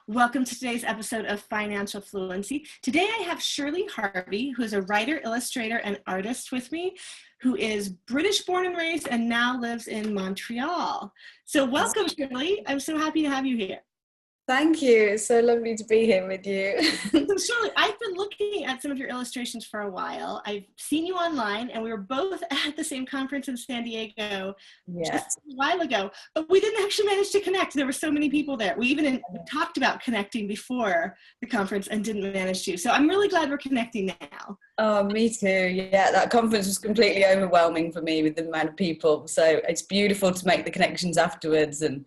Welcome to today's episode of Financial Fluency. Today I have Shirley Harvey, who is a writer, illustrator, and artist with me, who is British born and raised and now lives in Montreal. So welcome, Shirley. I'm so happy to have you here. Thank you. It's so lovely to be here with you. So Shirley, I've been looking at some of your illustrations for a while. I've seen you online, and we were both at the same conference in San Diego just a while ago, but we didn't actually manage to connect. There were so many people there. We even talked about connecting before the conference and didn't manage to. So I'm really glad we're connecting now. Oh, me too. Yeah, that conference was completely overwhelming for me with the amount of people. So it's beautiful to make the connections afterwards. And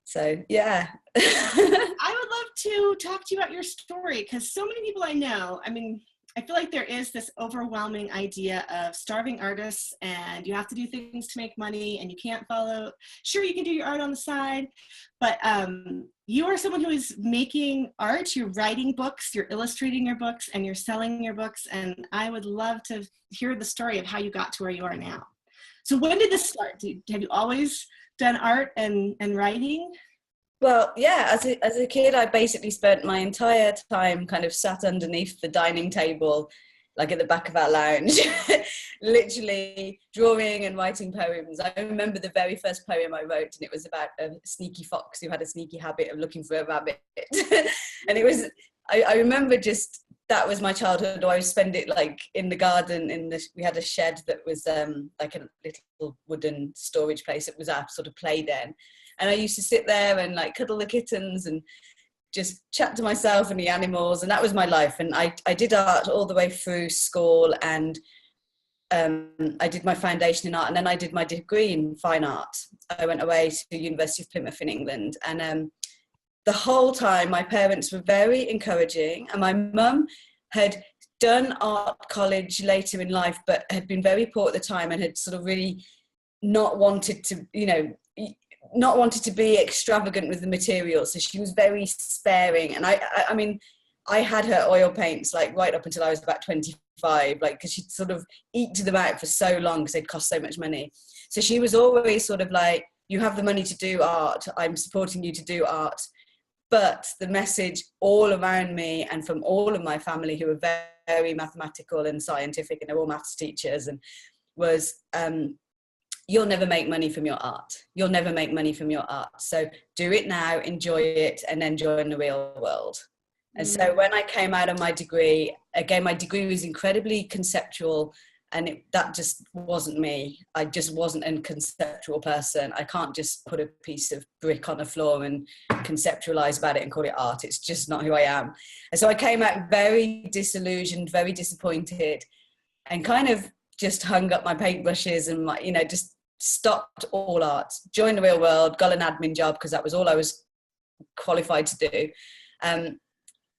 so, yeah. I would love to talk to you about your story, because so many people I know, I feel like there is this overwhelming idea of starving artists and you have to do things to make money and you can't follow. Sure, you can do your art on the side, but you are someone who is making art, you're writing books, you're illustrating your books, and you're selling your books. And I would love to hear the story of how you got to where you are now. So when did this start? Have you always done art and writing? Well, yeah, as a kid, I basically spent my entire time kind of sat underneath the dining table, like at the back of our lounge, literally drawing and writing poems. I remember the very first poem I wrote, and it was about a sneaky fox who had a sneaky habit of looking for a rabbit. And it was, I remember just, that was my childhood. I would spend it like in the garden, we had a shed that was like a little wooden storage place. It was our sort of play den. And I used to sit there and like cuddle the kittens and just chat to myself and the animals. And that was my life. And I did art all the way through school, and I did my foundation in art, and then I did my degree in fine art. I went away to the University of Plymouth in England. And the whole time my parents were very encouraging, and my mum had done art college later in life, but had been very poor at the time and had sort of really not wanted to be extravagant with the materials. So she was very sparing. And I mean, I had her oil paints like right up until I was about 25, like, because she'd sort of eked them out for so long because they'd cost so much money. So she was always sort of like, you have the money to do art, I'm supporting you to do art. But the message all around me and from all of my family, who were very, very mathematical and scientific, and they're all maths teachers, and was, you'll never make money from your art. You'll never make money from your art. So do it now, enjoy it, and then join the real world. And so when I came out of my degree, again, my degree was incredibly conceptual, and that just wasn't me. I just wasn't a conceptual person. I can't just put a piece of brick on the floor and conceptualize about it and call it art. It's just not who I am. And so I came out very disillusioned, very disappointed, and kind of just hung up my paintbrushes and just stopped all art, joined the real world, got an admin job because that was all I was qualified to do.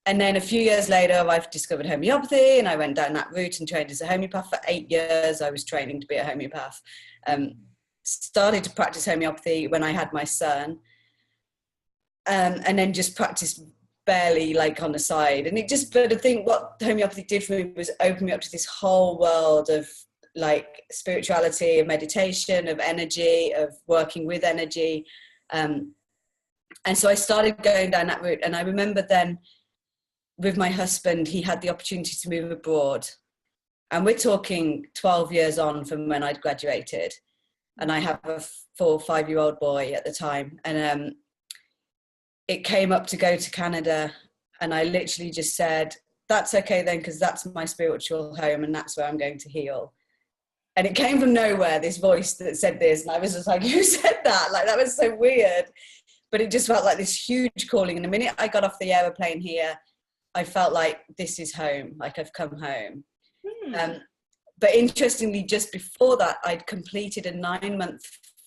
And then a few years later, I've discovered homeopathy, and I went down that route and trained as a homeopath for 8 years. I was training to be a homeopath. Started to practice homeopathy when I had my son, and then just practiced barely like on the side. And but I think what homeopathy did for me was open me up to this whole world of like spirituality, of meditation, of energy, of working with energy. And so I started going down that route. And I remember then with my husband, he had the opportunity to move abroad. And we're talking 12 years on from when I'd graduated. And I have a 4 or 5-year-old boy at the time. And it came up to go to Canada. And I literally just said, that's okay then, because that's my spiritual home and that's where I'm going to heal. And it came from nowhere, this voice that said this. And I was just like, who said that? Like, that was so weird. But it just felt like this huge calling. And the minute I got off the aeroplane here, I felt like this is home, like I've come home. But interestingly, just before that, I'd completed a 9-month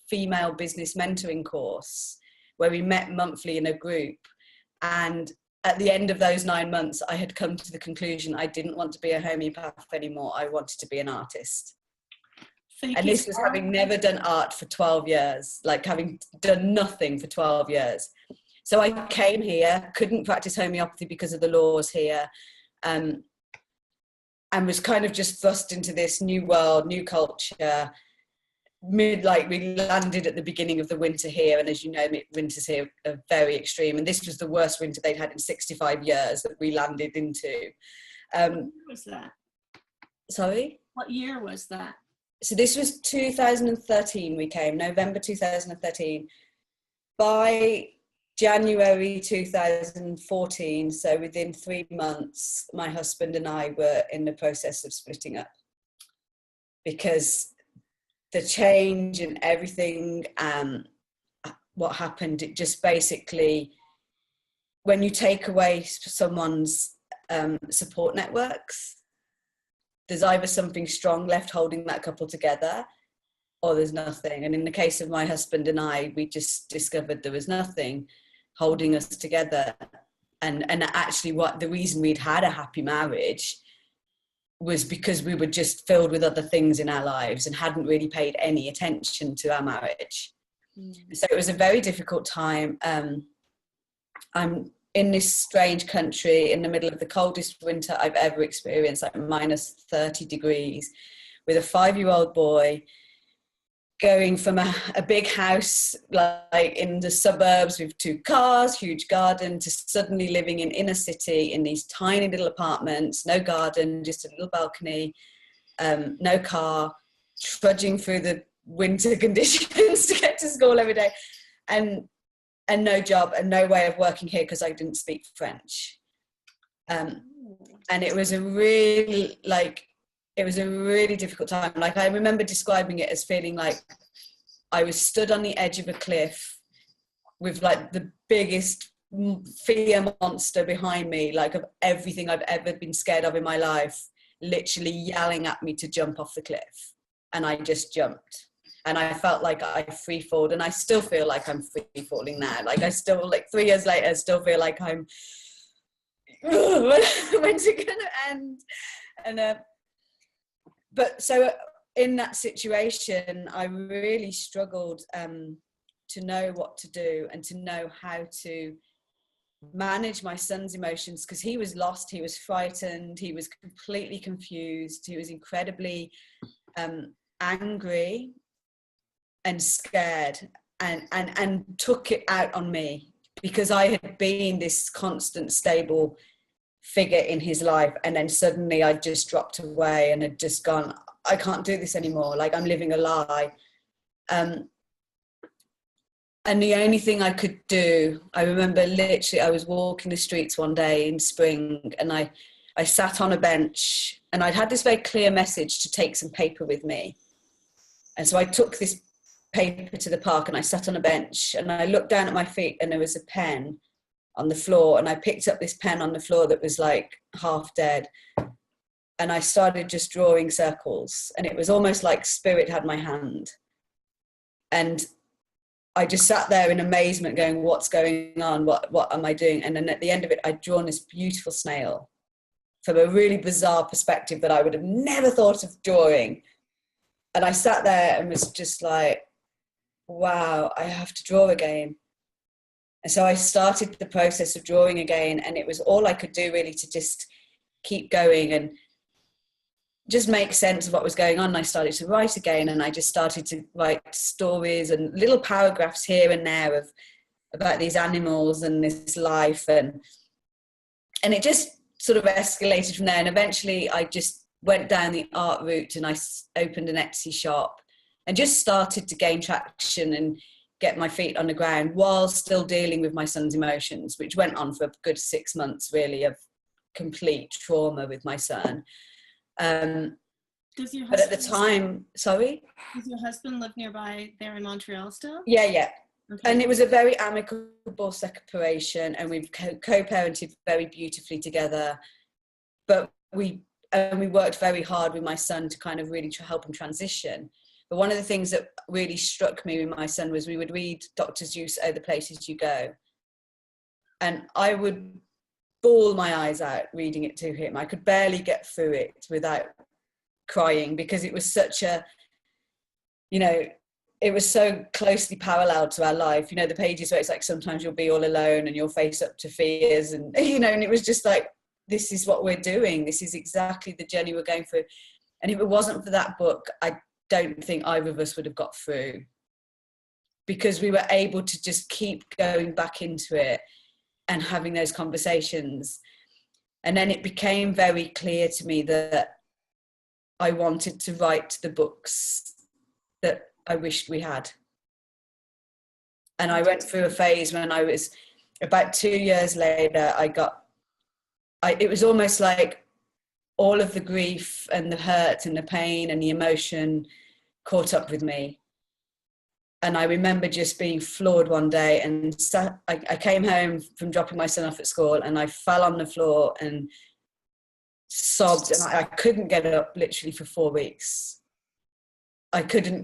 female business mentoring course where we met monthly in a group. And at the end of those 9 months, I had come to the conclusion I didn't want to be a homeopath anymore. I wanted to be an artist. And this was having never done art for 12 years, like having done nothing for 12 years. So I came here, couldn't practice homeopathy because of the laws here, and was kind of just thrust into this new world, new culture, we landed at the beginning of the winter here, and as you know, winters here are very extreme, and this was the worst winter they'd had in 65 years that we landed into. What year was that? Sorry? What year was that? So this was 2013 we came, November 2013. By January 2014, so within 3 months, my husband and I were in the process of splitting up, because the change and everything, what happened, it just basically, when you take away someone's support networks, there's either something strong left holding that couple together, or there's nothing. And in the case of my husband and I, we just discovered there was nothing holding us together. And actually the reason we'd had a happy marriage was because we were just filled with other things in our lives and hadn't really paid any attention to our marriage. So it was a very difficult time. I'm in this strange country in the middle of the coldest winter I've ever experienced, like minus 30 degrees, with a 5-year-old boy, going from a big house like in the suburbs with 2 cars, huge garden, to suddenly living in inner city in these tiny little apartments, no garden, just a little balcony, no car, trudging through the winter conditions to get to school every day, and no job and no way of working here because I didn't speak French. And it was a really difficult time. Like, I remember describing it as feeling like I was stood on the edge of a cliff with like the biggest fear monster behind me, like of everything I've ever been scared of in my life, literally yelling at me to jump off the cliff. And I just jumped. And I felt like I free falled, and I still feel like I'm free falling now. Like, I still, like 3 years later, still feel like I'm, when's it gonna end? And but so in that situation, I really struggled to know what to do and to know how to manage my son's emotions, because he was lost, he was frightened, he was completely confused, he was incredibly angry and scared, and took it out on me because I had been this constant, stable figure in his life, and then suddenly I just dropped away and had just gone, I can't do this anymore, like I'm living a lie. And the only thing I could do, I remember literally I was walking the streets one day in spring, and I sat on a bench, and I'd had this very clear message to take some paper with me. And so I took this paper to the park, and I sat on a bench, and I looked down at my feet, and there was a pen on the floor, and I picked up this pen on the floor that was like half dead, and I started just drawing circles, and it was almost like spirit had my hand. And I just sat there in amazement going, what's going on? What am I doing? And then at the end of it, I'd drawn this beautiful snail from a really bizarre perspective that I would have never thought of drawing. And I sat there and was just like, wow, I have to draw again. And so I started the process of drawing again, and it was all I could do really to just keep going and just make sense of what was going on. And I started to write again, and I just started to write stories and little paragraphs here and there about these animals and this life, and it just sort of escalated from there. And eventually I just went down the art route, and I opened an Etsy shop and just started to gain traction and get my feet on the ground while still dealing with my son's emotions, which went on for a good 6 months really of complete trauma with my son. Does your husband, but at the time, sorry? Does your husband live nearby there in Montreal still? Yeah. Okay. And it was a very amicable separation, and we've co-parented very beautifully together. But we worked very hard with my son to kind of really help him transition. But one of the things that really struck me with my son was we would read Dr. Seuss, Oh, the Places You Go. And I would bawl my eyes out reading it to him. I could barely get through it without crying, because it was such a, it was so closely parallel to our life. The pages where it's like, sometimes you'll be all alone and you'll face up to fears, and, and it was just like, this is what we're doing. This is exactly the journey we're going through. And if it wasn't for that book, I don't think either of us would have got through, because we were able to just keep going back into it and having those conversations. And then it became very clear to me that I wanted to write the books that I wished we had. And I went through a phase when I was about 2 years later, it was almost like all of the grief and the hurt and the pain and the emotion caught up with me. And I remember just being floored one day, and I came home from dropping my son off at school, and I fell on the floor and sobbed, and I couldn't get up literally for 4 weeks. I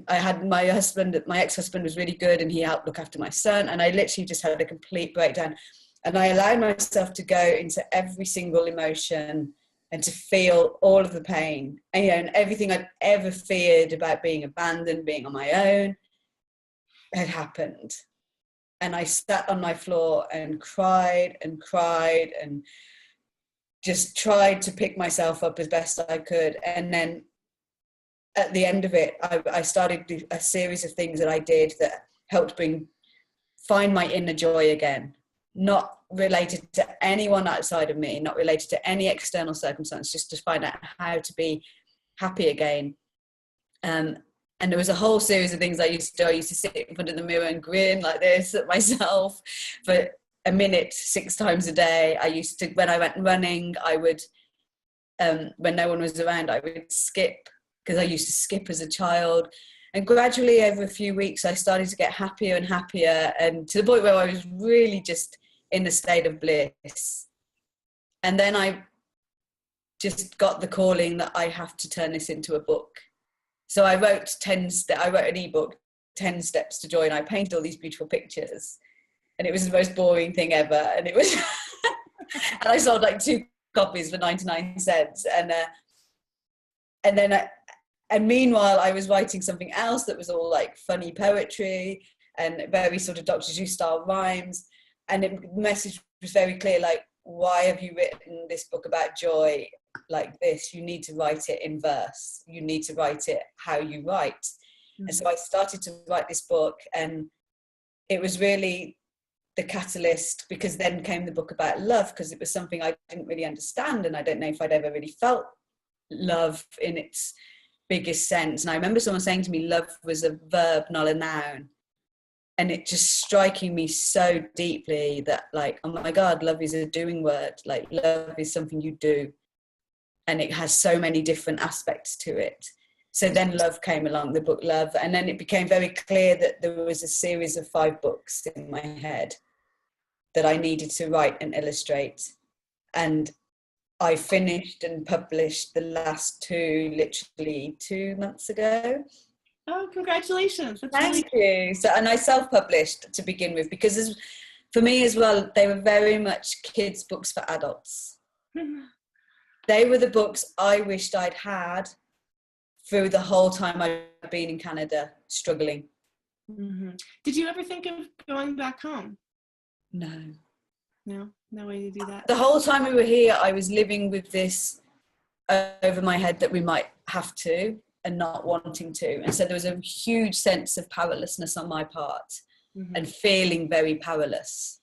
had my ex-husband was really good, and he helped look after my son, and I literally just had a complete breakdown. And I allowed myself to go into every single emotion and to feel all of the pain, and, and everything I'd ever feared about being abandoned, being on my own, had happened. And I sat on my floor and cried and just tried to pick myself up as best I could. And then at the end of it, I started a series of things that I did that helped find my inner joy again, not related to anyone outside of me, not related to any external circumstance, just to find out how to be happy again. And there was a whole series of things I used to do. I used to sit in front of the mirror and grin like this at myself for a minute 6 times a day. I used to, when I went running, I would, when no one was around, I would skip, because I used to skip as a child. And gradually over a few weeks, I started to get happier and happier, and to the point where I was really just in a state of bliss. And then I just got the calling that I have to turn this into a book. So I wrote an ebook, 10 Steps to Joy, and I painted all these beautiful pictures, and it was the most boring thing ever. And it was, and I sold like 2 copies for 99 cents. And meanwhile, I was writing something else that was all like funny poetry and very sort of Dr. Seuss style rhymes. And the message was very clear, like, why have you written this book about joy like this? You need to write it in verse. You need to write it how you write. Mm-hmm. And so I started to write this book, and it was really the catalyst, because then came the book about love, because it was something I didn't really understand, and I don't know if I'd ever really felt love in its biggest sense. And I remember someone saying to me, love was a verb, not a noun. And it just striking me so deeply that, like, oh my God, love is a doing word. Like, love is something you do. And it has so many different aspects to it. So then love came along, the book Love. And then it became very clear that there was a series of 5 books in my head that I needed to write and illustrate. And I finished and published the last 2 literally 2 months ago. Oh, congratulations. Thank you. So, and I self-published to begin with, because for me as well, they were very much kids' books for adults. They were the books I wished I'd had through the whole time I'd been in Canada, struggling. Mm-hmm. Did you ever think of going back home? No. No way to do that. The whole time we were here, I was living with this over my head that we might have to, and not wanting to. And so there was a huge sense of powerlessness on my part, mm-hmm. and feeling very powerless.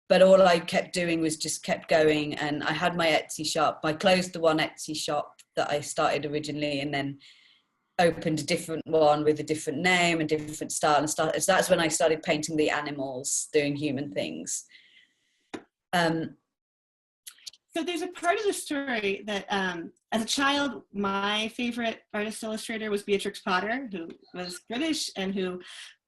But all I kept doing was just kept going. And I had my Etsy shop. I closed the one Etsy shop that I started originally, and then opened a different one with a different name and different style. And so that's when I started painting the animals doing human things. So there's a part of the story that, as a child, my favorite artist illustrator was Beatrix Potter, who was British and who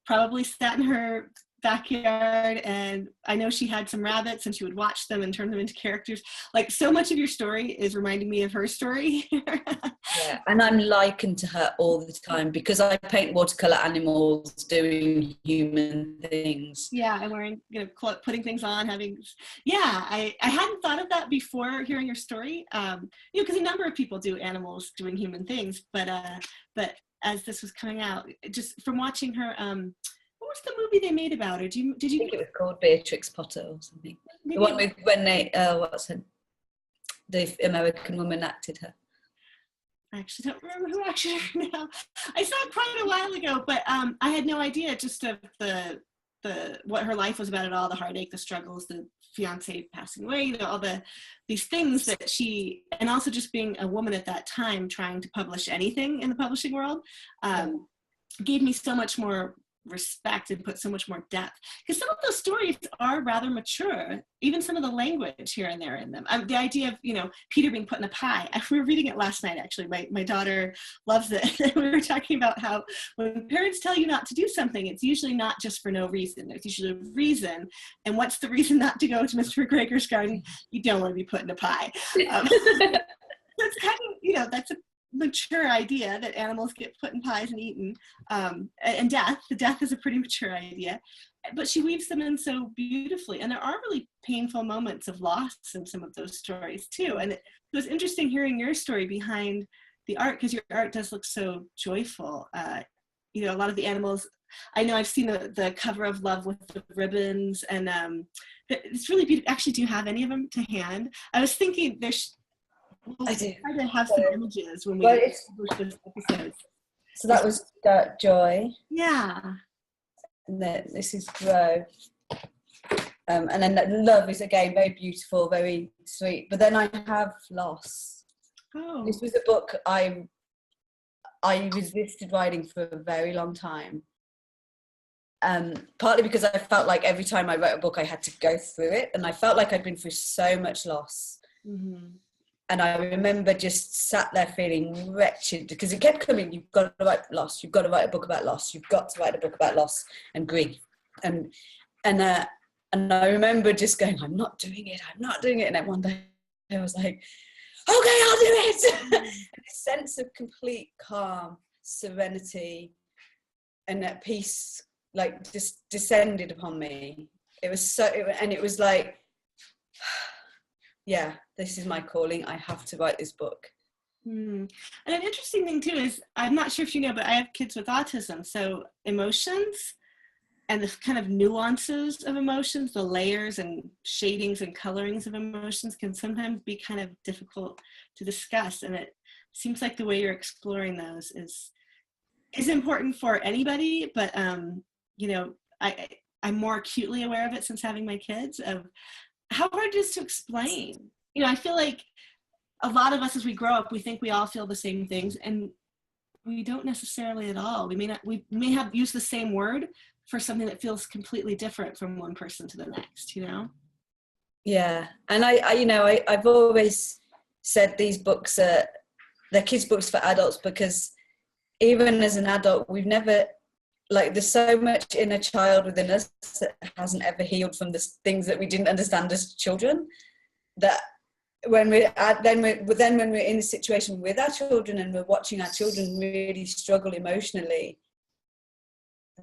probably sat in her backyard, and I know she had some rabbits and she would watch them and turn them into characters. Like, so much of your story is reminding me of her story. Yeah, and I'm likened to her all the time, because I paint watercolor animals doing human things. Yeah, and wearing, putting things on, I hadn't thought of that before hearing your story. Because a number of people do animals doing human things, but as this was coming out, just from watching her, what was the movie they made about her? Did you? I think it was called Beatrix Potter or something. Maybe the one with when they the American woman acted her. I actually don't remember who actually now. I saw it quite a while ago, but I had no idea just of the what her life was about at all, the heartache, the struggles, the fiance passing away, all these things that she, and also just being a woman at that time trying to publish anything in the publishing world, gave me so much more respect and put so much more depth, because some of those stories are rather mature, even some of the language here and there in them. The idea of, Peter being put in a pie. We were reading it last night, actually. My daughter loves it. We were talking about how when parents tell you not to do something, it's usually not just for no reason. There's usually a reason. And what's the reason not to go to Mr. McGregor's garden? You don't want to be put in a pie. That's kind of, that's a mature idea that animals get put in pies and eaten, and the death is a pretty mature idea, but she weaves them in so beautifully, and there are really painful moments of loss in some of those stories too. And it was interesting hearing your story behind the art, because your art does look so joyful. A lot of the animals, I know I've seen the cover of Love with the ribbons, and it's really beautiful. Actually, do you have any of them to hand? I was thinking I do. Try to have some images when we publish this episode. So that was Joy. Yeah. And then this is Grow. And then Love is, again, very beautiful, very sweet. But then I have Loss. Oh. This was a book I resisted writing for a very long time. Partly because I felt like every time I wrote a book, I had to go through it. And I felt like I'd been through so much loss. Mm-hmm. And I remember just sat there feeling wretched, because it kept coming. You've got to write loss. You've got to write a book about loss. You've got to write a book about loss and grief. And I remember just going, I'm not doing it. And then one day I was like, okay, I'll do it. And a sense of complete calm, serenity, and that peace, like, just descended upon me. It was like, yeah, this is my calling. I have to write this book. And an interesting thing too is, I'm not sure if you know, but I have kids with autism. So emotions and the kind of nuances of emotions, the layers and shadings and colorings of emotions can sometimes be kind of difficult to discuss. And it seems like the way you're exploring those is important for anybody, but I'm more acutely aware of it since having my kids, of how hard it is to explain. I feel like a lot of us, as we grow up, we think we all feel the same things, and we don't necessarily at all. We may have used the same word for something that feels completely different from one person to the next, Yeah, and I've always said these books they're kids' books for adults, because even as an adult, we've never, there's so much inner child within us that hasn't ever healed from the things that we didn't understand as children, that when we're in a situation with our children and we're watching our children really struggle emotionally,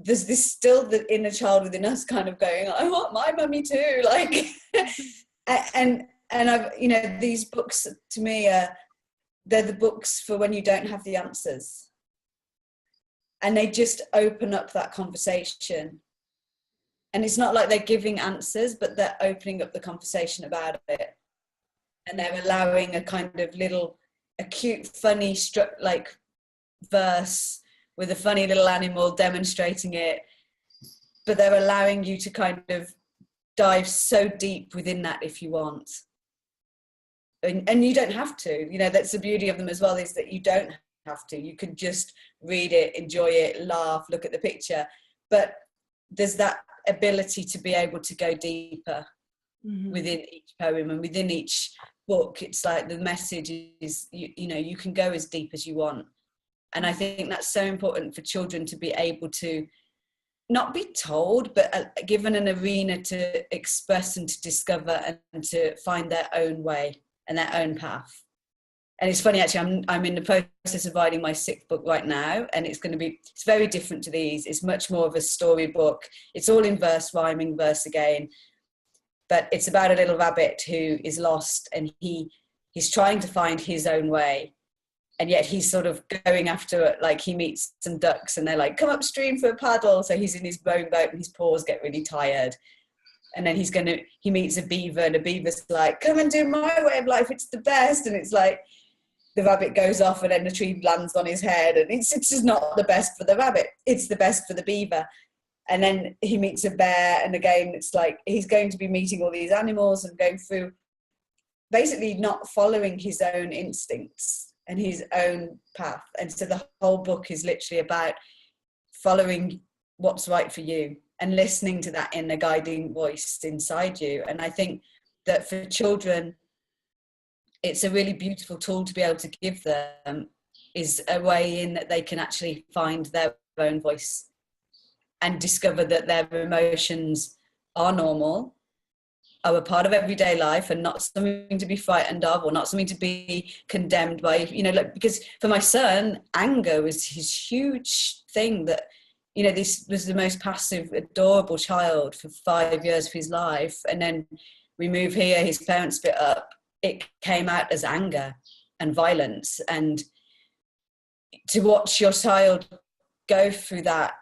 there's this still the inner child within us kind of going, I want my mummy too, and I've, these books to me they're the books for when you don't have the answers. And they just open up that conversation. And it's not like they're giving answers, but they're opening up the conversation about it. And they're allowing a kind of little, a cute, funny, verse with a funny little animal demonstrating it. But they're allowing you to kind of dive so deep within that if you want. And you don't have to. That's the beauty of them as well, is that you don't have to. You can just read it, enjoy it, laugh, look at the picture, but there's that ability to be able to go deeper within each poem and within each book. It's like the message is, you can go as deep as you want, and I think that's so important for children, to be able to not be told, but given an arena to express and to discover and to find their own way and their own path. And it's funny, actually, I'm in the process of writing my 6th book right now, and it's very different to these. It's much more of a storybook. It's all in verse, rhyming verse again, but it's about a little rabbit who is lost, and he's trying to find his own way, and yet he's sort of going after it. He meets some ducks, and they're like, come upstream for a paddle. So he's in his rowing boat, and his paws get really tired. And then he meets a beaver, and a beaver's like, come and do my way of life. It's the best. And it's like, the rabbit goes off and then the tree lands on his head, and it's just not the best for the rabbit, it's the best for the beaver. And then he meets a bear, and again it's like he's going to be meeting all these animals and going through basically not following his own instincts and his own path. And so the whole book is literally about following what's right for you and listening to that inner guiding voice inside you. And I think that for children, it's a really beautiful tool to be able to give them, is a way in that they can actually find their own voice and discover that their emotions are normal, are a part of everyday life, and not something to be frightened of, or not something to be condemned by, you know, like, because for my son, anger was his huge thing. That, you know, this was the most passive, adorable child for 5 years of his life, and then we move here, his parents split up, it came out as anger and violence. And to watch your child go through that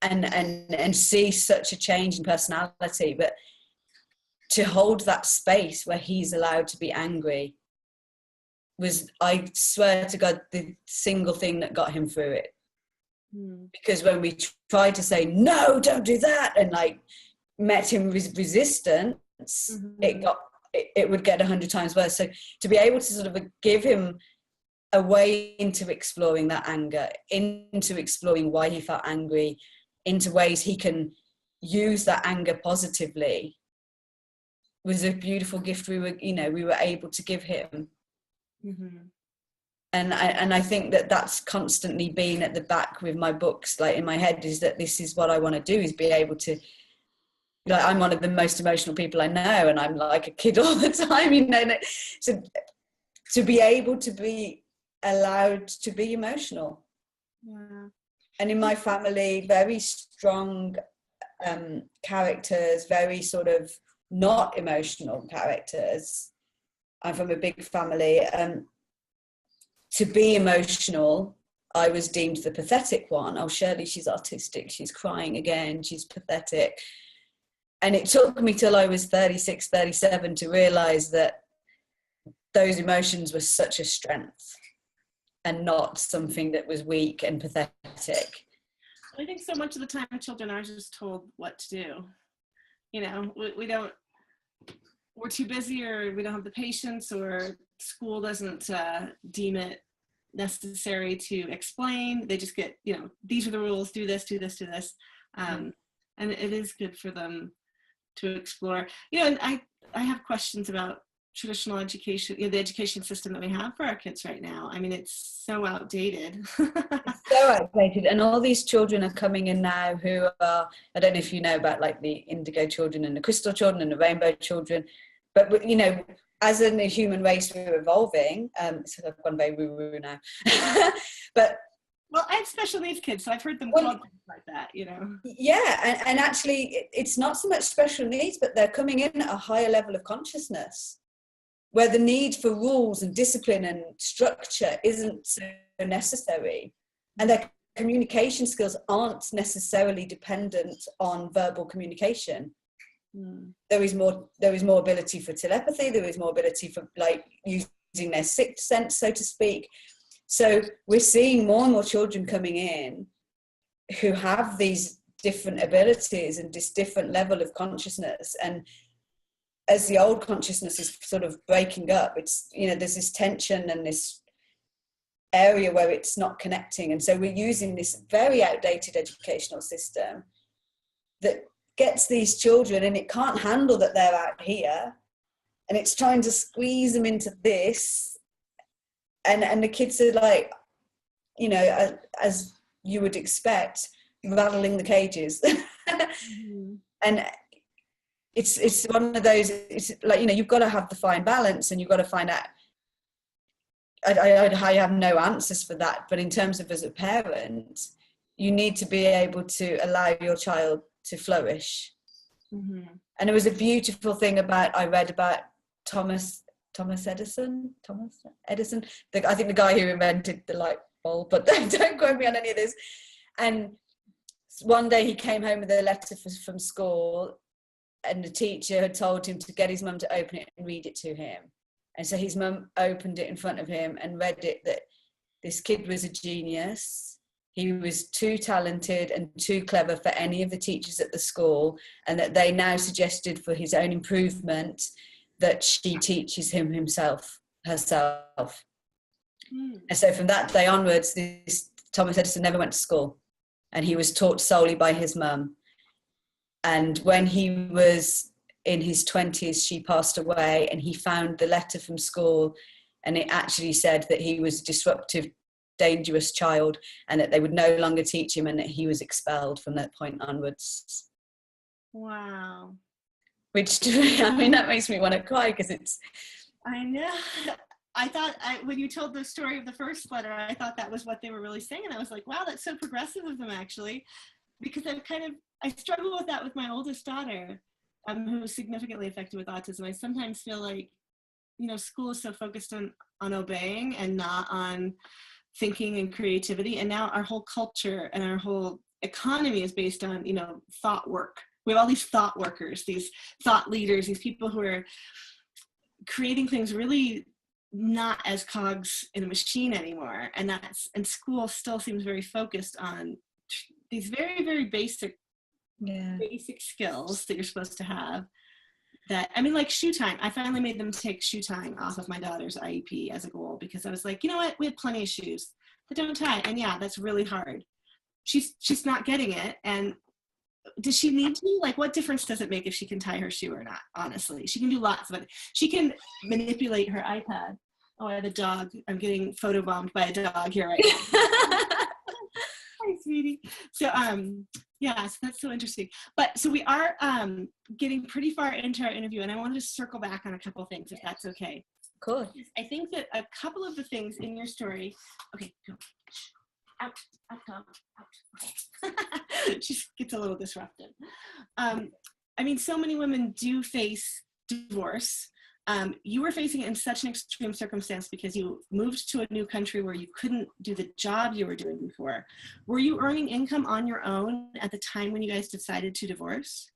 and see such a change in personality, but to hold that space where he's allowed to be angry was, I swear to God, the single thing that got him through it. Because when we tried to say, no, don't do that, and like met him with resistance, it would get 100 times worse. So to be able to sort of give him a way into exploring that anger, into exploring why he felt angry, into ways he can use that anger positively, was a beautiful gift we were able to give him. And I think that that's constantly been at the back with my books, like in my head, is that this is what I want to do, is be able to, like, I'm one of the most emotional people I know, and I'm like a kid all the time, you know. So to be able to be allowed to be emotional. Yeah. And in my family, very strong characters, very sort of not emotional characters. I'm from a big family. To be emotional, I was deemed the pathetic one. Oh, Shirley, she's autistic, she's crying again, she's pathetic. And it took me till I was 36, 37 to realise that those emotions were such a strength and not something that was weak and pathetic. I think so much of the time children are just told what to do. You know, we're too busy, or we don't have the patience, or school doesn't deem it necessary to explain. They just get, you know, these are the rules, do this, do this, do this. And it is good for them to explore. You know, and I have questions about traditional education, you know, the education system that we have for our kids right now. I mean, it's so outdated. It's so outdated. And all these children are coming in now who are, I don't know if you know about like the indigo children and the crystal children and the rainbow children, but, you know, as in the human race, we're evolving. So I've gone very woo-woo now. But well, I have special needs kids, so I've heard them called things like that, you know. Yeah, and actually it's not so much special needs, but they're coming in at a higher level of consciousness, where the need for rules and discipline and structure isn't so necessary. And their communication skills aren't necessarily dependent on verbal communication. There is more ability for telepathy, there is more ability for like using their sixth sense, so to speak. So we're seeing more and more children coming in who have these different abilities and this different level of consciousness. And as the old consciousness is sort of breaking up, it's, you know, there's this tension and this area where it's not connecting. And so we're using this very outdated educational system that gets these children, and it can't handle that they're out here, and it's trying to squeeze them into this. And the kids are like, you know, as you would expect, rattling the cages. And it's one of those, it's like, you know, you've got to have the fine balance, and you've got to find out. I have no answers for that, but in terms of as a parent, you need to be able to allow your child to flourish. And it was a beautiful thing I read about Thomas Edison. I think the guy who invented the light bulb, but don't quote me on any of this. And one day he came home with a letter from school, and the teacher had told him to get his mum to open it and read it to him. And so his mum opened it in front of him and read it that this kid was a genius. He was too talented and too clever for any of the teachers at the school, and that they now suggested for his own improvement that she teaches him herself. And so from that day onwards, this Thomas Edison never went to school, and he was taught solely by his mum. And when he was in his 20s, she passed away, and he found the letter from school, and it actually said that he was a disruptive, dangerous child, and that they would no longer teach him, and that he was expelled from that point onwards. Wow. Which, that makes me want to cry, because it's... I know. I thought, when you told the story of the first letter, I thought that was what they were really saying, and I was like, wow, that's so progressivism, actually, because I struggle with that with my oldest daughter, who was significantly affected with autism. I sometimes feel like, school is so focused on obeying and not on thinking and creativity. And now our whole culture and our whole economy is based on, thought work. We have all these thought workers, these thought leaders, these people who are creating things really not as cogs in a machine anymore. And school still seems very focused on these very, very basic skills that you're supposed to have. Like shoe tying. I finally made them take shoe tying off of my daughter's IEP as a goal, because I was like, you know what? We have plenty of shoes that don't tie. And yeah, that's really hard. She's not getting it. And does she need to? Like, what difference does it make if she can tie her shoe or not? Honestly, she can do lots of it. She can manipulate her iPad. Oh, I have a dog. I'm getting photobombed by a dog here right now. Hi, sweetie. So, so that's so interesting. But so we are getting pretty far into our interview, and I wanted to circle back on a couple of things, if that's okay. Cool. I think that a couple of the things in your story. Okay, go. Out, dog, out. She gets a little disruptive. So many women do face divorce. You were facing it in such an extreme circumstance because you moved to a new country where you couldn't do the job you were doing before. Were you earning income on your own at the time when you guys decided to divorce?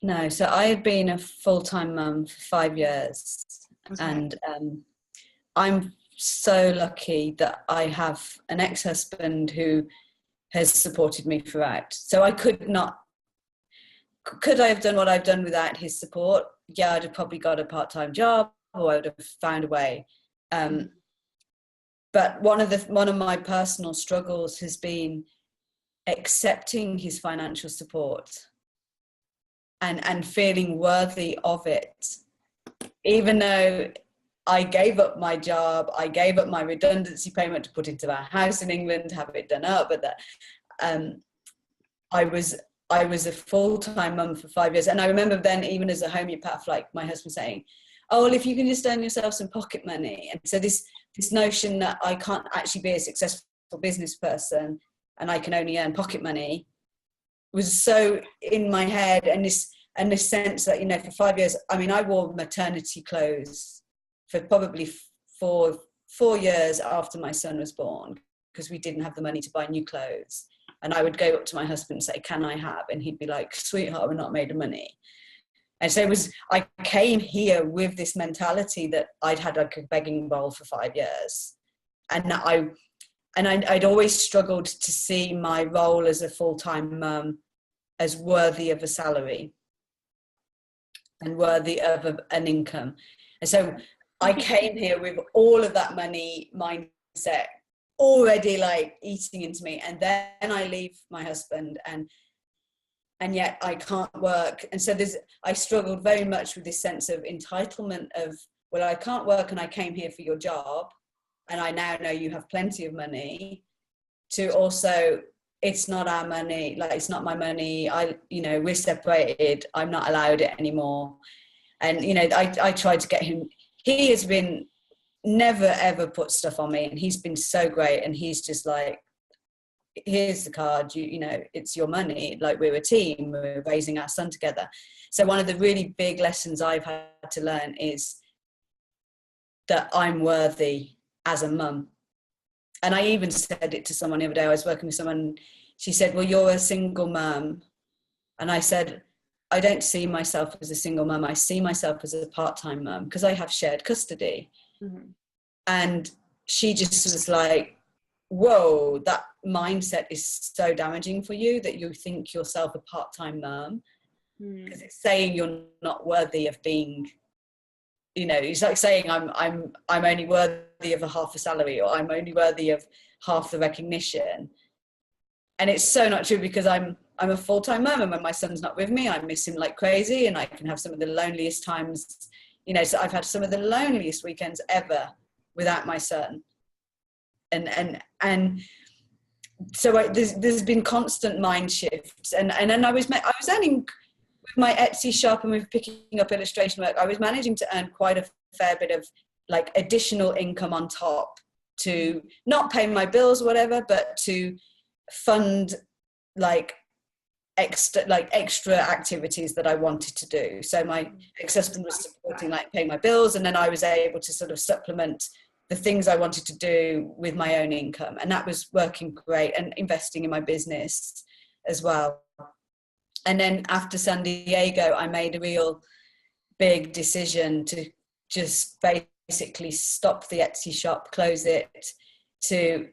No, so I had been a full-time mum for 5 years. Okay. And I'm so lucky that I have an ex-husband who has supported me throughout. So I could I have done what I've done without his support? Yeah, I'd have probably got a part-time job, or I would have found a way. But one of my personal struggles has been accepting his financial support and feeling worthy of it, even though I gave up my job, I gave up my redundancy payment to put into our house in England, have it done up, but I was a full-time mum for 5 years. And I remember then, even as a homeopath, like my husband saying, oh, well, if you can just earn yourself some pocket money. And so this notion that I can't actually be a successful business person and I can only earn pocket money was so in my head. And this sense that, for 5 years, I wore maternity clothes for probably four years after my son was born, because we didn't have the money to buy new clothes. And I would go up to my husband and say, can I have? And he'd be like, sweetheart, we're not made of money. And so I came here with this mentality that I'd had like a begging bowl for 5 years. And I'd always struggled to see my role as a full-time mum as worthy of a salary and worthy of an income. And so I came here with all of that money mindset already like eating into me, and then I leave my husband and yet I can't work. And so I struggled very much with this sense of entitlement of, well, I can't work and I came here for your job and I now know you have plenty of money, to also, it's not our money, like it's not my money, we're separated, I'm not allowed it anymore. And I tried to get him, he has been never ever put stuff on me, and he's been so great, and he's just like, here's the card, it's your money, like we're a team, we're raising our son together. So one of the really big lessons I've had to learn is that I'm worthy as a mum. And I even said it to someone the other day. I was working with someone, she said, well, you're a single mum. And I said, I don't see myself as a single mum. I see myself as a part-time mum because I have shared custody. Mm-hmm. And she just was like, whoa, that mindset is so damaging for you, that you think yourself a part-time mum, because it's saying you're not worthy of being, you know, it's like saying I'm only worthy of a half a salary, or I'm only worthy of half the recognition. And it's so not true, because I'm a full-time mum, and when my son's not with me, I miss him like crazy, and I can have some of the loneliest times, you know. So I've had some of the loneliest weekends ever without my son, and so there's been constant mind shifts, and then I was earning with my Etsy shop and with picking up illustration work. I was managing to earn quite a fair bit of like additional income on top, to not pay my bills or whatever, but to fund like extra activities that I wanted to do. So my ex-husband was supporting, like, paying my bills, and then I was able to sort of supplement the things I wanted to do with my own income, and that was working great, and investing in my business as well. And then after San Diego, I made a real big decision to just basically stop the Etsy shop, close it, to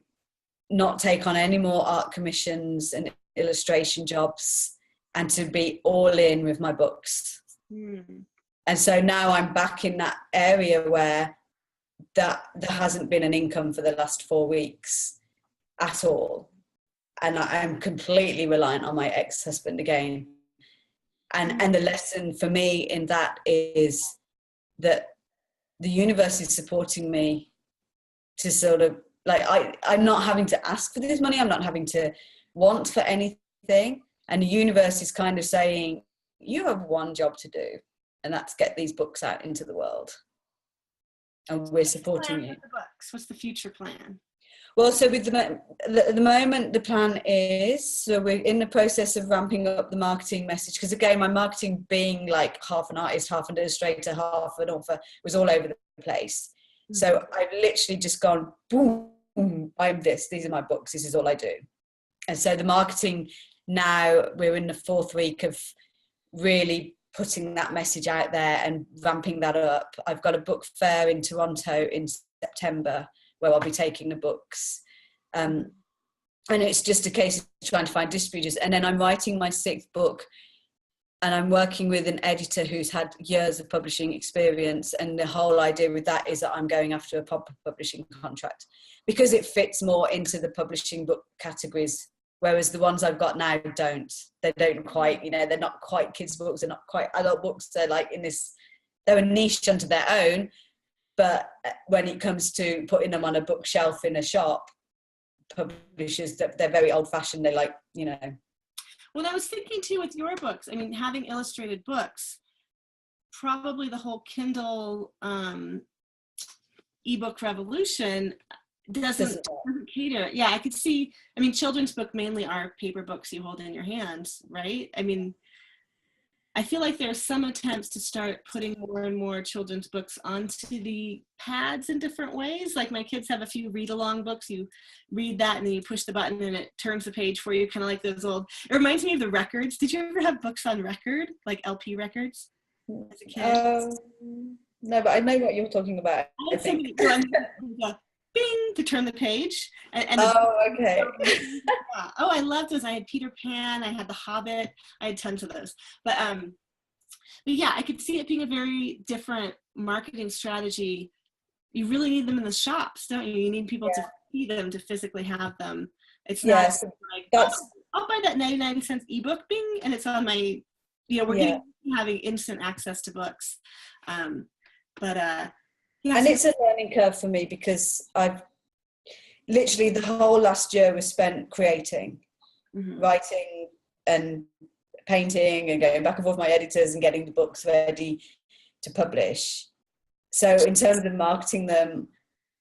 not take on any more art commissions and illustration jobs, and to be all in with my books. And so now I'm back in that area where there hasn't been an income for the last 4 weeks at all, and I'm completely reliant on my ex-husband again. And the lesson for me in that is that the universe is supporting me to sort of, like, I'm not having to ask for this money, I'm not having to want for anything, and the universe is kind of saying, you have one job to do, and that's get these books out into the world, and we're supporting you. What's the future plan? Well, so with the moment, the plan is, so we're in the process of ramping up the marketing message, because again, my marketing, being like half an artist, half an illustrator, half an author, was all over the place. Mm-hmm. So I've literally just gone, boom, I'm this, these are my books, this is all I do. And so the marketing now, we're in the 4th week of really putting that message out there and ramping that up. I've got a book fair in Toronto in September, where I'll be taking the books. And it's just a case of trying to find distributors. And then I'm writing my 6th book, and I'm working with an editor who's had years of publishing experience. And the whole idea with that is that I'm going after a proper publishing contract, because it fits more into the publishing book categories, whereas the ones I've got now don't. They don't quite, you know, they're not quite kids' books, they're not quite adult books. They're like they're a niche unto their own. But when it comes to putting them on a bookshelf in a shop, publishers, they're very old-fashioned. They like, you know. Well, I was thinking too with your books, I mean, having illustrated books, probably the whole Kindle ebook revolution doesn't cater. Yeah, I could see, I mean, children's book mainly are paper books you hold in your hands, right? I mean, I feel like there are some attempts to start putting more and more children's books onto the pads in different ways. Like my kids have a few read-along books. You read that and then you push the button and it turns the page for you, kind of like those old, it reminds me of the records. Did you ever have books on record, like LP records as a kid? No, but I know what you're talking about. I think. Bing, to turn the page. Okay. Oh, I loved those. I had Peter Pan, I had The Hobbit, I had tons of those. But yeah, I could see it being a very different marketing strategy. You really need them in the shops, don't you? You need people to see them, to physically have them. It's not like, I'll buy that 99-cent ebook, bing, and it's on my, you know, we're having instant access to books. Yeah, and it's a learning curve for me, because I've literally, the whole last year was spent creating, writing and painting and going back and forth with my editors and getting the books ready to publish. So in terms of marketing them,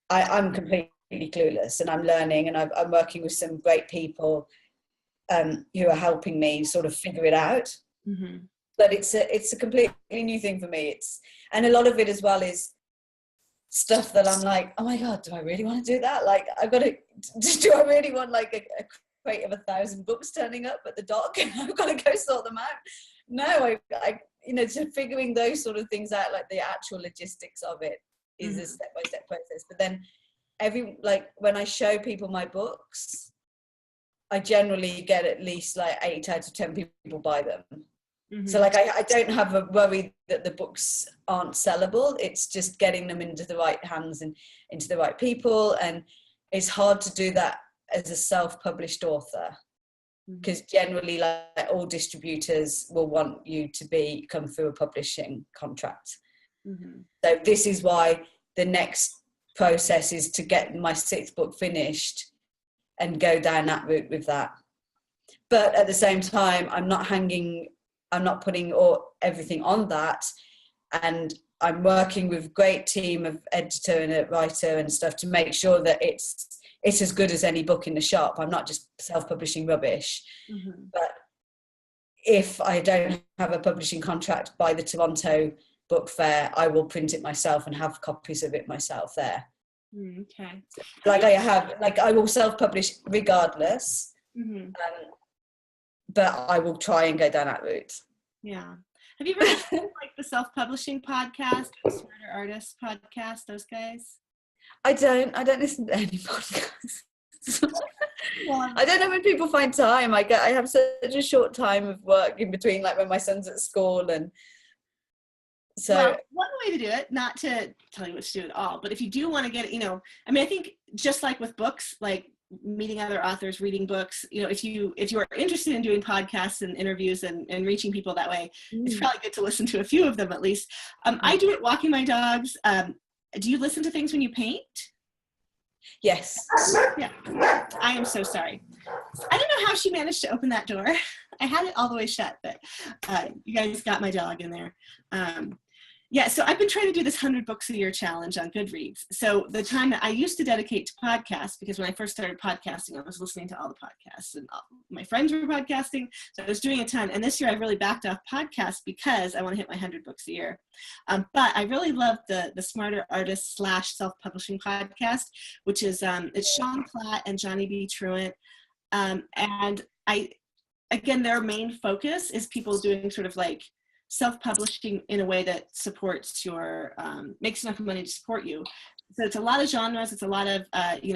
I'm completely clueless, and I'm learning, and I'm working with some great people who are helping me sort of figure it out. But it's a completely new thing for me. And a lot of it as well is stuff that I'm like, oh my God, do I really want to do that? Like, do I really want like a crate of 1,000 books turning up at the dock and I've got to go sort them out. No, I so figuring those sort of things out, like the actual logistics of it, is a step-by-step process. But then when I show people my books, I generally get at least like 8 out of 10 people buy them. So like I don't have a worry that the books aren't sellable. It's just getting them into the right hands and into the right people. And it's hard to do that as a self-published author, because generally like all distributors will want you to come through a publishing contract. So this is why the next process is to get my 6th book finished and go down that route with that. But at the same time, I'm not putting everything on that, and I'm working with a great team of editor and a writer and stuff to make sure that it's as good as any book in the shop. I'm not just self-publishing rubbish. But if I don't have a publishing contract by the Toronto Book Fair, I will print it myself and have copies of it myself there. Okay. I will self-publish regardless, but I will try and go down that route. Yeah. Have you ever listened to like the self-publishing podcast, or Smarter Artists podcast, those guys? I don't listen to any podcasts. I don't know when people find time. I have such a short time of work in between, like when my son's at school, and so one way to do it, not to tell you what to do at all, but if you do want to get it, I think just like with books, like meeting other authors, reading books, if you are interested in doing podcasts and interviews and reaching people that way, it's probably good to listen to a few of them at least. I do it walking my dogs. Do you listen to things when you paint? Yes. Yeah. I am so sorry. I don't know how she managed to open that door. I had it all the way shut, but you guys got my dog in there. So I've been trying to do this 100 books a year challenge on Goodreads. So the time that I used to dedicate to podcasts, because when I first started podcasting, I was listening to all the podcasts and my friends were podcasting. So I was doing a ton. And this year I really backed off podcasts because I want to hit my 100 books a year. But I really love the Smarter Artist / self-publishing podcast, which is, it's Sean Platt and Johnny B. Truant. And again, their main focus is people doing sort of like self-publishing in a way that supports your, makes enough money to support you. So it's a lot of genres. It's a lot of,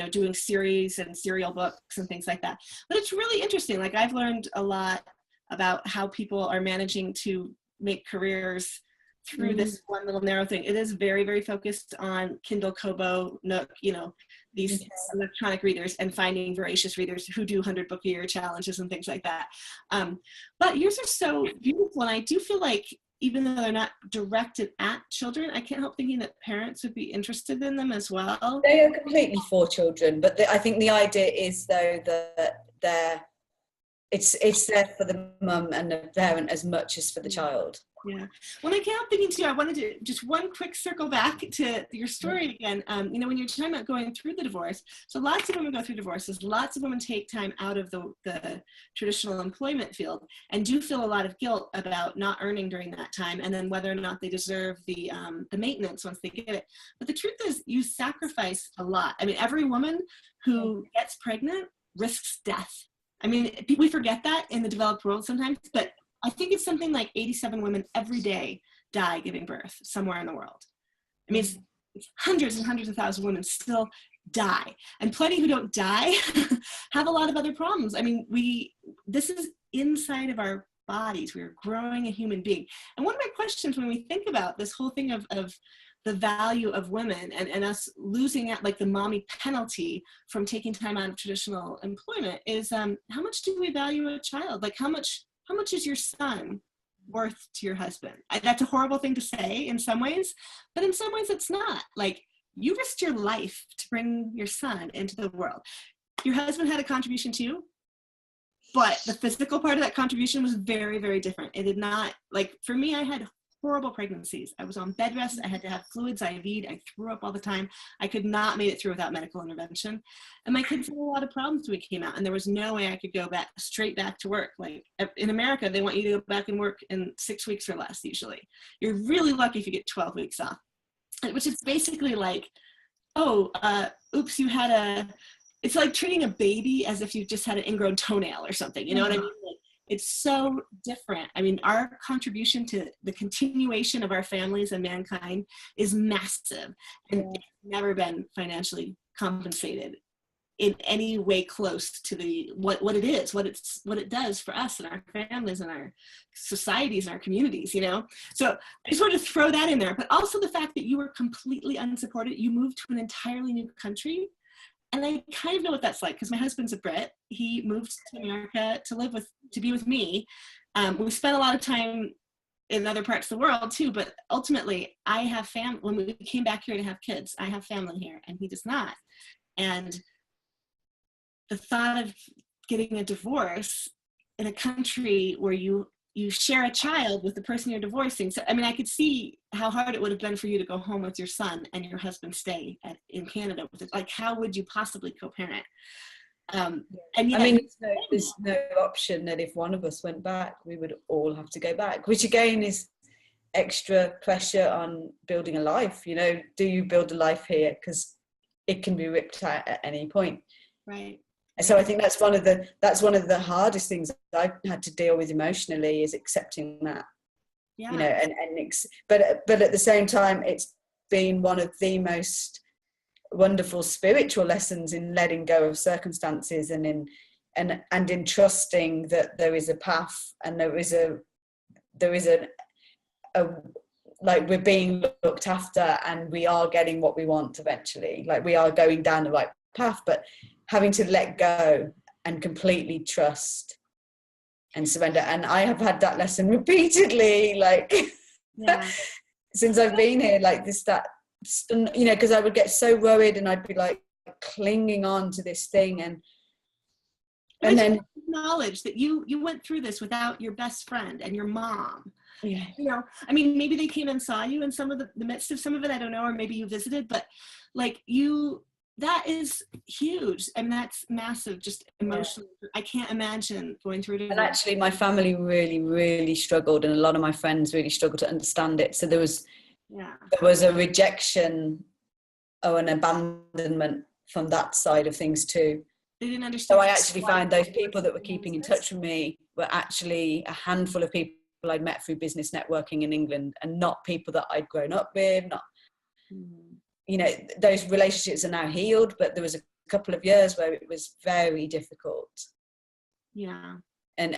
doing series and serial books and things like that. But it's really interesting. Like I've learned a lot about how people are managing to make careers through this one little narrow thing. It is very, very focused on Kindle, Kobo, Nook, these electronic readers, and finding voracious readers who do 100 book a year challenges and things like that. But yours are so beautiful. And I do feel like even though they're not directed at children, I can't help thinking that parents would be interested in them as well. They are completely for children, but I think the idea is though that it's there for the mum and the parent as much as for the child. Yeah. Well, I can't help thinking too, I wanted to just one quick circle back to your story again. When you're talking about going through the divorce, so lots of women go through divorces, lots of women take time out of the traditional employment field and do feel a lot of guilt about not earning during that time, and then whether or not they deserve the maintenance once they get it. But the truth is you sacrifice a lot. I mean, every woman who gets pregnant risks death. I mean, we forget that in the developed world sometimes, but I think it's something like 87 women every day die giving birth somewhere in the world. I mean, it's hundreds and hundreds of thousands of women still die. And plenty who don't die have a lot of other problems. I mean, this is inside of our bodies. We're growing a human being. And one of my questions when we think about this whole thing of the value of women and us losing out, like the mommy penalty from taking time out of traditional employment is how much do we value a child? Like how much is your son worth to your husband? That's a horrible thing to say in some ways, but in some ways it's not. Like you risked your life to bring your son into the world. Your husband had a contribution too, but the physical part of that contribution was very, very different. It did not, like for me, I had horrible pregnancies. I was on bed rest. I had to have fluids IV'd. I threw up all the time. I could not make it through without medical intervention. And my kids had a lot of problems when we came out, and there was no way I could go straight back to work. Like in America, they want you to go back and work in 6 weeks or less usually. You're really lucky if you get 12 weeks off, which is basically like, oops, you had it's like treating a baby as if you've just had an ingrown toenail or something. You know what I mean? Like, it's so different. I mean, our contribution to the continuation of our families and mankind is massive, and it's never been financially compensated in any way close to the what it is, what it does for us and our families and our societies and our communities, you know. So I just wanted to throw that in there, but also the fact that you were completely unsupported. You moved to an entirely new country, and I kind of know what that's like because my husband's a Brit. He moved to America to be with me. We spent a lot of time in other parts of the world too, but ultimately I have family. When we came back here to have kids, I have family here and he does not. And the thought of getting a divorce in a country where you share a child with the person you're divorcing. So, I mean, I could see how hard it would have been for you to go home with your son and your husband stay in Canada with it. Like, how would you possibly co-parent? And yet, I mean, there's no option that if one of us went back, we would all have to go back, which again is extra pressure on building a life. You know, do you build a life here? Because it can be ripped out at any point. Right. So I think that's one of the hardest things I've had to deal with emotionally is accepting that, you know, but at the same time, it's been one of the most wonderful spiritual lessons in letting go of circumstances and in trusting that there is a path and there is a like we're being looked after and we are getting what we want eventually, like we are going down the right path, but having to let go and completely trust and surrender. And I have had that lesson repeatedly, like since I've been here, like you know, because I would get so worried and I'd be like clinging on to this thing and then acknowledge that you went through this without your best friend and your mom. Yeah. You know, I mean, maybe they came and saw you in some of the midst of some of it, I don't know, or maybe you visited, but like that is huge and that's massive, just emotionally. I can't imagine going through it. And actually my family really, really struggled and a lot of my friends really struggled to understand it. So there was a rejection or an abandonment from that side of things too. They didn't understand. So I actually found those people that were keeping in touch with me were actually a handful of people I'd met through business networking in England and not people that I'd grown up with, you know, those relationships are now healed, but there was a couple of years where it was very difficult. Yeah. And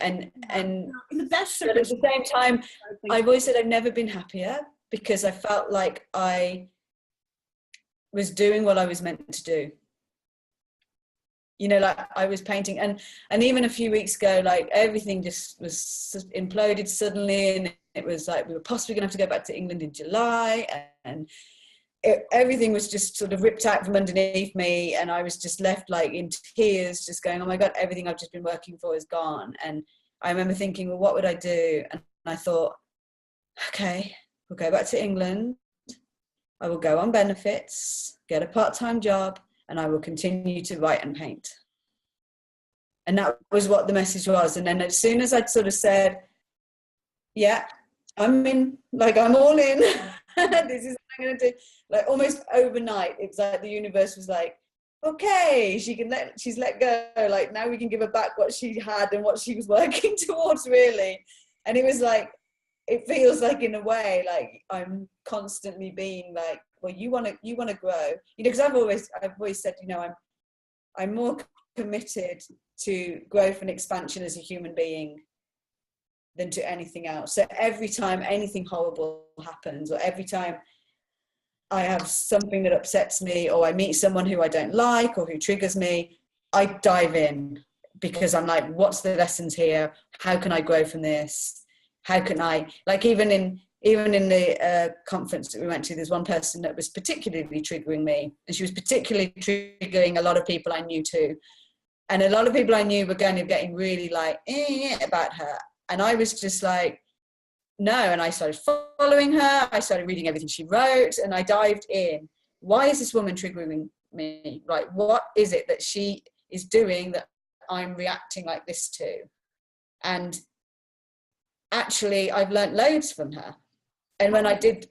in the best but at the same time, I've always said I've never been happier because I felt like I was doing what I was meant to do. You know, like I was painting and even a few weeks ago, like everything just was imploded suddenly. And it was like, we were possibly going to have to go back to England in July and everything was just sort of ripped out from underneath me. And I was just left like in tears, just going, oh my God, everything I've just been working for is gone. And I remember thinking, well, what would I do? And I thought, okay, we'll go back to England. I will go on benefits, get a part-time job, and I will continue to write and paint. And that was what the message was. And then as soon as I'd sort of said, yeah, I'm in, like I'm all in, this is what I'm going to do. Like almost overnight, it's like the universe was like, okay, she's let go. Like now we can give her back what she had and what she was working towards really. And it was like, it feels like in a way, like I'm constantly being like, well, you want to grow, you know, because I've always said, you know, I'm more committed to growth and expansion as a human being than to anything else. So every time anything horrible happens, or every time I have something that upsets me, or I meet someone who I don't like or who triggers me, I dive in because I'm like, what's the lessons here? How can I grow from this? How can I, like, even in the conference that we went to, there's one person that was particularly triggering me, and she was particularly triggering a lot of people I knew too. And a lot of people I knew were getting really like about her. And I was just like, no. And I started following her. I started reading everything she wrote, and I dived in. Why is this woman triggering me? Like, what is it that she is doing that I'm reacting like this to? And actually, I've learnt loads from her. And when I did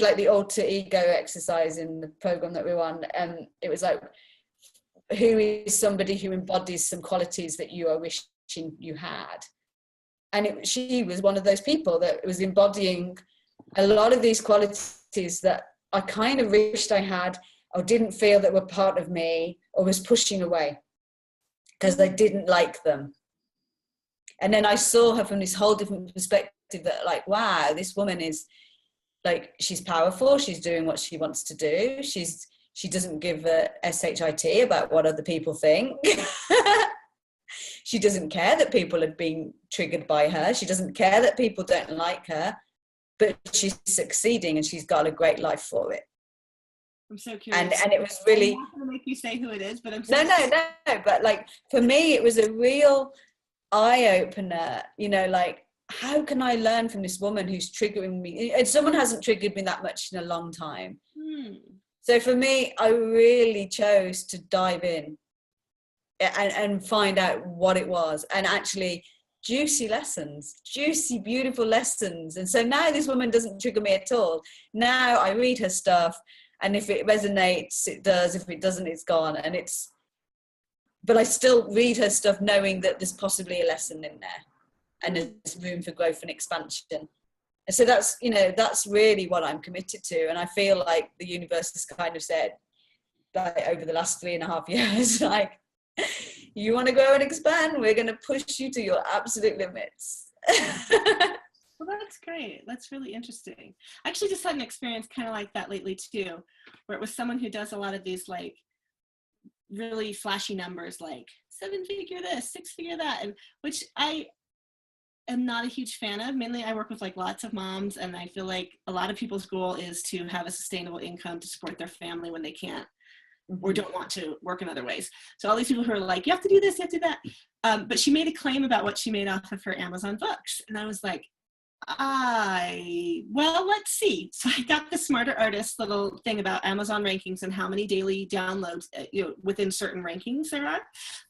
like the alter ego exercise in the program that we were on, it was like who is somebody who embodies some qualities that you are wishing you had. And she was one of those people that was embodying a lot of these qualities that I kind of wished I had, or didn't feel that were part of me, or was pushing away because I didn't like them. And then I saw her from this whole different perspective, that like, wow, this woman is like, she's powerful, she's doing what she wants to do, she doesn't give a shit about what other people think. She doesn't care that people are being triggered by her. She doesn't care that people don't like her, but she's succeeding and she's got a great life for it. I'm so curious. And it was really... I'm not going to make you say who it is, but I'm so No. But like, for me, it was a real eye-opener, you know, like, how can I learn from this woman who's triggering me? And someone hasn't triggered me that much in a long time. So for me, I really chose to dive in and find out what it was. And actually, juicy lessons, juicy, beautiful lessons. And so now this woman doesn't trigger me at all. Now I read her stuff, and if it resonates, it does. If it doesn't, it's gone. But I still read her stuff knowing that there's possibly a lesson in there, and there's room for growth and expansion. And so that's, you know, that's really what I'm committed to. And I feel like the universe has kind of said, like, over the last 3.5 years, like, you want to grow and expand, we're going to push you to your absolute limits. Well, that's great. That's really interesting. I actually just had an experience kind of like that lately too, where it was someone who does a lot of these like really flashy numbers, like 7-figure this, 6-figure that, and which I am not a huge fan of. Mainly I work with like lots of moms, and I feel like a lot of people's goal is to have a sustainable income to support their family when they can't or don't want to work in other ways. So all these people who are like, you have to do this, you have to do that. But she made a claim about what she made off of her Amazon books. And I was like, well, let's see. So I got the Smarter Artist little thing about Amazon rankings and how many daily downloads, you know, within certain rankings there are.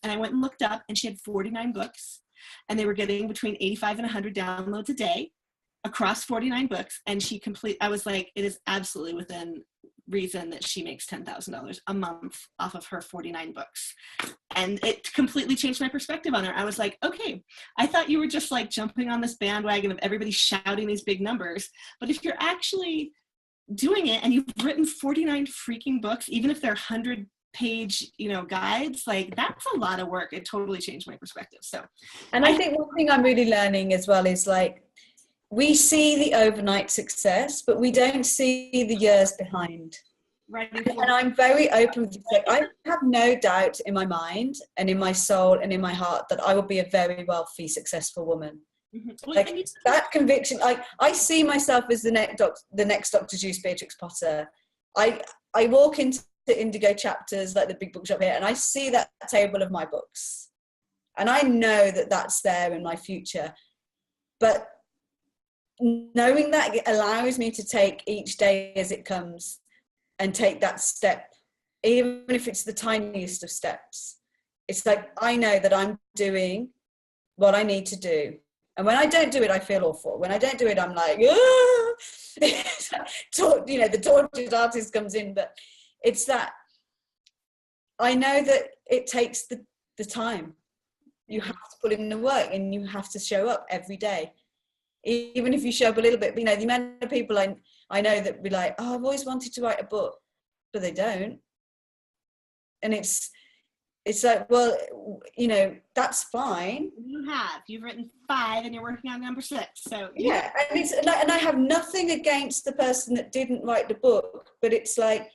And I went and looked up, and she had 49 books, and they were getting between 85 and 100 downloads a day across 49 books. And I was like, it is absolutely within reason that she makes $10,000 a month off of her 49 books. And it completely changed my perspective on her. I was like, okay, I thought you were just like jumping on this bandwagon of everybody shouting these big numbers. But if you're actually doing it and you've written 49 freaking books, even if they're 100-page, you know, guides, like, that's a lot of work. It totally changed my perspective. So, and I think one thing I'm really learning as well is, like, we see the overnight success, but we don't see the years behind. Right. And I'm very open with it. I have no doubt in my mind and in my soul and in my heart that I will be a very wealthy, successful woman. Mm-hmm. Like, that conviction, I see myself as the next Dr. Juice Beatrix Potter. I walk into the Indigo chapters, like the big bookshop here, and I see that table of my books. And I know that that's there in my future. But knowing that allows me to take each day as it comes and take that step, even if it's the tiniest of steps. It's like, I know that I'm doing what I need to do. And when I don't do it, I feel awful. When I don't do it, I'm like, ah! You know, the tortured artist comes in. But it's that I know that it takes the time. You have to put in the work, and you have to show up every day. Even if you show up a little bit, you know, the amount of people I know that be like, oh, I've always wanted to write a book, but they don't. And it's like, well, you know, that's fine. You've written 5 and you're working on number 6. So yeah, and I have nothing against the person that didn't write the book, but it's like,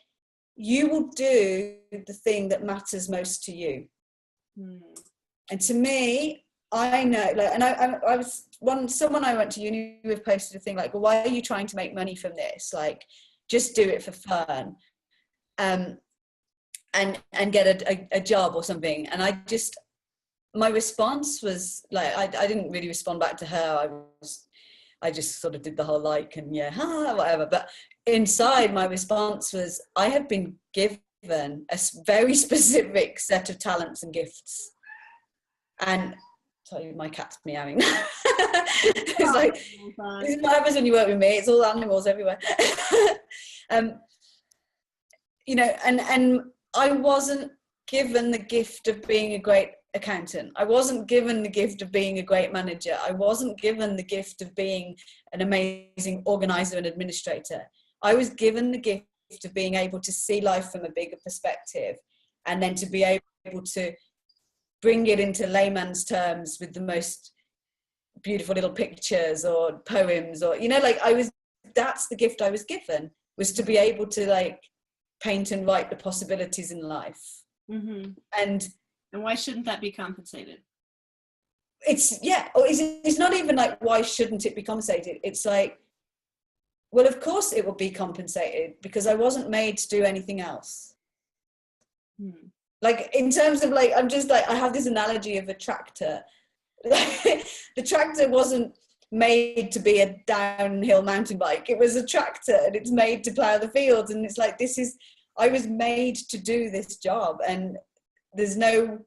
you will do the thing that matters most to you. And to me, I know, like, and I was someone I went to uni with posted a thing like, well, why are you trying to make money from this? Like, just do it for fun, and get a job or something. And my response was like, I didn't really respond back to her. I just sort of did the whole like, and yeah, whatever. But inside, my response was, I have been given a very specific set of talents and gifts. And sorry, my cat's meowing. It's like, this is what happens when you work with me. It's all animals everywhere. You know, and I wasn't given the gift of being a great accountant. I wasn't given the gift of being a great manager. I wasn't given the gift of being an amazing organizer and administrator. I was given the gift of being able to see life from a bigger perspective, and then to be able to bring it into layman's terms with the most beautiful little pictures or poems, or, you know, like that's the gift I was given, was to be able to like paint and write the possibilities in life. Mm-hmm. And why shouldn't that be compensated? It's not even like, why shouldn't it be compensated? It's like, well, of course it will be compensated, because I wasn't made to do anything else. Like, in terms of like, I'm just like, I have this analogy of a tractor. The tractor wasn't made to be a downhill mountain bike. It was a tractor, and it's made to plow the fields. And it's like, I was made to do this job, and there's no,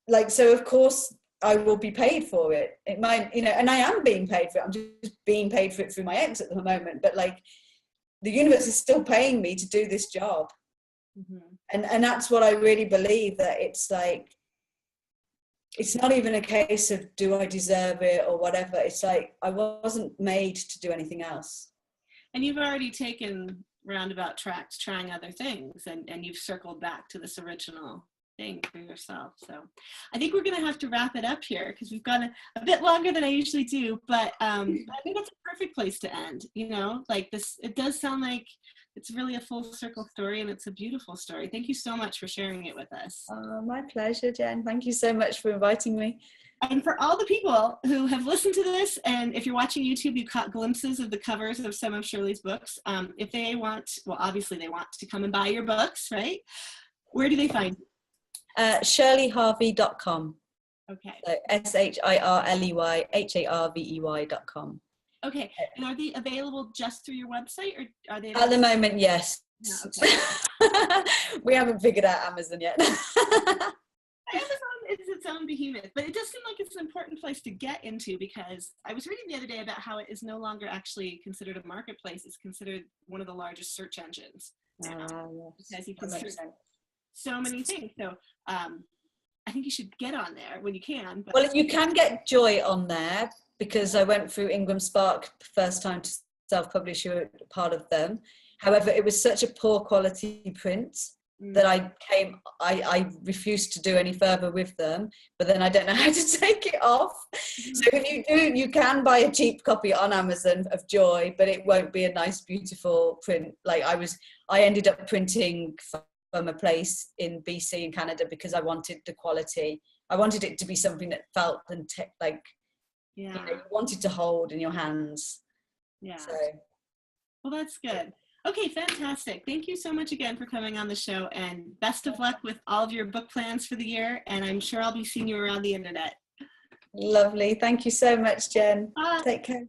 like, so of course I will be paid for it. It might, you know, and I am being paid for it. I'm just being paid for it through my ex at the moment. But like, the universe is still paying me to do this job. Mm-hmm. And that's what I really believe, that it's like, it's not even a case of do I deserve it or whatever. It's like, I wasn't made to do anything else. And you've already taken roundabout tracks trying other things, and you've circled back to this original thing for yourself. So I think we're going to have to wrap it up here, because we've gone a bit longer than I usually do, but I think that's a perfect place to end. You know, like this, it does sound like it's really a full circle story, and it's a beautiful story. Thank you so much for sharing it with us. My pleasure, Jen. Thank you so much for inviting me. And for all the people who have listened to this, and if you're watching YouTube, you caught glimpses of the covers of some of Shirley's books. If they want, well, obviously they want to come and buy your books, right? Where do they find you? ShirleyHarvey.com. Okay. So ShirleyHarvey.com. Okay. And are they available just through your website, or are they? At the moment, yes. Yeah, okay. We haven't figured out Amazon yet. Amazon is its own behemoth, but it does seem like it's an important place to get into, because I was reading the other day about how it is no longer actually considered a marketplace. It's considered one of the largest search engines. Yes. Because you can search so many things. So I think you should get on there when you can. But. Well, you can get Joy on there, because I went through Ingram Spark first time to self-publish. You were part of them. However, it was such a poor quality print that I refused to do any further with them, but then I don't know how to take it off. So if you do, you can buy a cheap copy on Amazon of Joy, but it won't be a nice, beautiful print. Like I ended up printing from a place in BC in Canada, because I wanted the quality. I wanted it to be something that felt you wanted to hold in your hands. Yeah. So. Well, that's good. Okay, fantastic. Thank you so much again for coming on the show, and best of luck with all of your book plans for the year. And I'm sure I'll be seeing you around the internet. Lovely. Thank you so much, Jen. Bye. Take care.